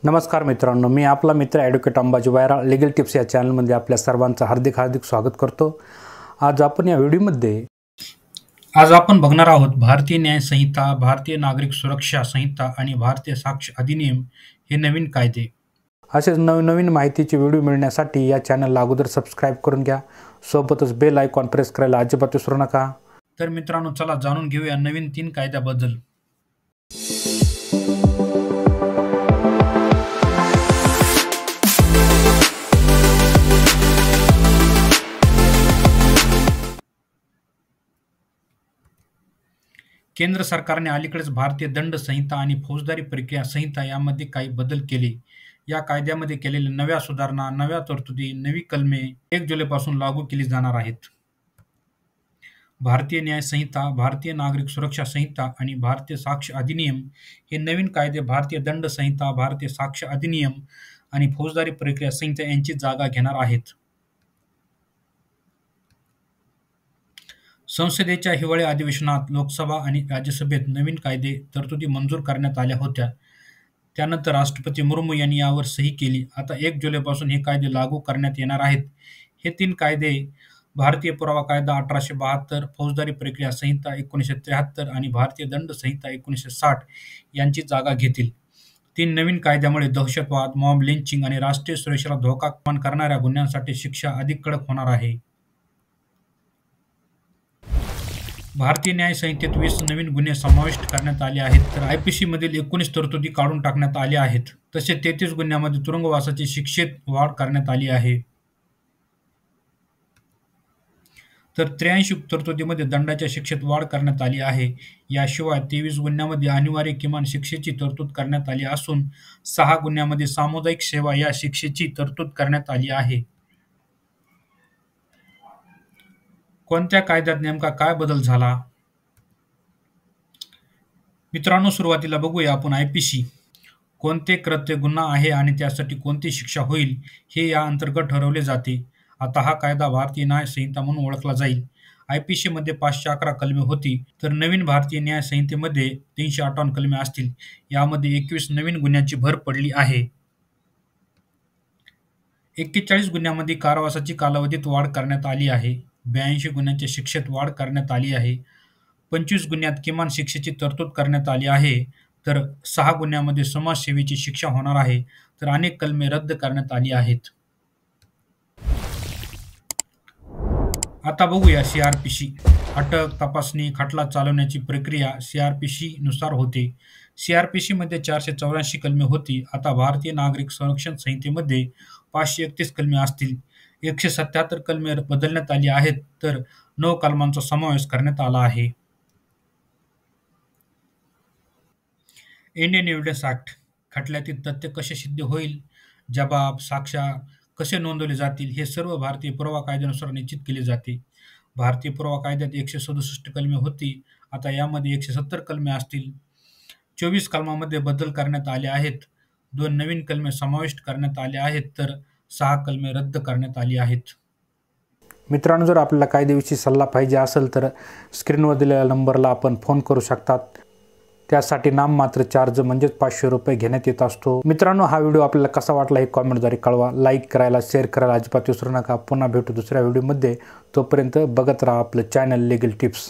नमस्कार मित्रांनो, मी आपला मित्र ॲडव्होकेट अंबाजी वायरा लीगल टिप्स या चॅनलमध्ये आपल्या सर्वांचं हार्दिक स्वागत करतो। आज आपण या व्हिडिओमध्ये बघणार आहोत भारतीय न्याय संहिता, भारतीय नागरिक सुरक्षा संहिता आणि भारतीय साक्ष अधिनियम हे नवीन कायदे। असेच नवीन माहितीची व्हिडिओ मिळण्यासाठी या चॅनलला अगोदर सबस्क्राइब करून घ्या, सोबतच बेल आयकॉन प्रेस करायला अजिबात विसरू नका। तर मित्रांनो, चला जाणून घेऊया नवीन 3 कायद्याबद्दल। केंद्र सरकारने अलीकडेच भारतीय दंड संहिता आणि फौजदारी प्रक्रिया संहिता यामध्ये काही बदल केले। या कायद्यामध्ये केलेल्या नव्या सुधारणा, नव्या तरतुदी, नवी कलमे 1 जुलैपासून लागू केली जाणार आहेत। भारतीय न्याय संहिता, भारतीय नागरिक सुरक्षा संहिता आणि भारतीय साक्ष अधिनियम हे नवीन कायदे भारतीय दंड संहिता, भारतीय साक्ष अधिनियम आणि फौजदारी प्रक्रिया संहिता यांची जागा घेणार आहेत। संसदेच्या हिवाळी अधिवेशनात लोकसभा आणि राज्यसभेत नवीन कायदे तरतुदी मंजूर करण्यात आल्या होत्या। त्यानंतर राष्ट्रपती मुर्मू यांनी यावर सही केली। आता 1 जुलैपासून हे कायदे लागू करण्यात येणार आहेत। हे 3 कायदे भारतीय पुरावा कायदा 1872, फौजदारी प्रक्रिया संहिता 1973 आणि भारतीय दंड संहिता 1960 यांची जागा घेतील। 3 नवीन कायद्यामुळे दहशतवाद, मॉब लिंचिंग आणि राष्ट्रीय सुरक्षेला धोका निर्माण करणाऱ्या गुन्ह्यांसाठी शिक्षा अधिक कडक होणार आहे। भारतीय न्याय संहितेत 20 नवीन गुन्हे समाविष्ट करण्यात आले आहेत, तर आयपीसी मधील 19 तरतुदी काढून टाकण्यात आल्या आहेत। तसेच 33 गुन्ह्यांमध्ये तुरुंगवासाची शिक्षेत वाढ करण्यात आली आहे। तर 83 तरतुदीमध्ये दंडाच्या शिक्षेत वाढ करण्यात आली आहे। याशिवाय 23 गुन्ह्यांमध्ये अनिवार्य किमान शिक्षेची तरतूद करण्यात आली असून 6 गुन्ह्यांमध्ये सामुदायिक सेवा या शिक्षेची तरतूद करण्यात आली आहे। कोणत्या कायद्यात नेमका काय बदल झाला? मित्रांनो, सुरुवातीला बघूया आपण आयपीसी कोणते कृत्य गुन्हा आहे आणि त्यासाठी कोणती शिक्षा होईल हे या अंतर्गत ठरवले जाते। आता हा कायदा भारतीय न्याय संहिता म्हणून ओळखला जाईल। आयपीसी मध्ये 511 कलमे होती, तर नवीन भारतीय न्याय संहितेमध्ये 358 कलमे असतील। यामध्ये 21 नवीन गुन्ह्यांची भर पडली आहे। 41 गुन्ह्यांमध्ये कारावासाची कालावधीत वाढ करण्यात आली आहे। 82 गुन्ह्यांच्या शिक्षेत वाढ करण्यात आली आहे। 25 गुन्ह्यात किमान शिक्षेची तरतूद करण्यात आली आहे, तर 6 गुन्ह्यांमध्ये समाजसेवेची शिक्षा होणार आहे, तर अनेक कलमे रद्द करण्यात आली आहेत। आता बघूया सीआरपीसी। अटक, तपासणी, खटला चालवण्याची प्रक्रिया सीआरपीसी नुसार होते। सीआरपीसी मध्ये 484 कलमे होती। आता भारतीय नागरिक संरक्षण संहितेमध्ये 531 कलमे असतील। 177 कलमे बदलण्यात आली आहेत, तर 9 कलमांचा समावेश करण्यात आला आहे। इंडियन एव्हिडन्स ऍक्ट खटल्यातील तथ्य कसे सिद्ध होईल, जबाब, साक्ष्य कसे नोंदवले जातील हे सर्व भारतीय पुरावा कायद्यानुसार निश्चित केले जाते। भारतीय पुरावा कायद्यात 167 कलमे होती। आता यामध्ये 170 कलमे असतील। 24 कलमांमध्ये बदल करण्यात आले आहेत। 2 नवीन कलमे समाविष्ट करण्यात आले आहेत, तर 6 कलमे रद्द करण्यात आली आहेत। मित्रांनो, जर आपल्याला कायद्याविषयी सल्ला पाहिजे असेल तर स्क्रीनवर दिलेल्या नंबरला आपण फोन करू शकतात। त्यासाठी नाममात्र चार्ज म्हणजेच 500 रुपये घेण्यात येत असतो। मित्रांनो, हा व्हिडिओ आपल्याला कसा वाटला हे कॉमेंटद्वारे कळवा। लाईक करायला, शेअर करायला अजिबात विसरू नका। पुन्हा भेटू दुसऱ्या व्हिडिओमध्ये। तोपर्यंत बघत राहा आपलं चॅनल लीगल टिप्स।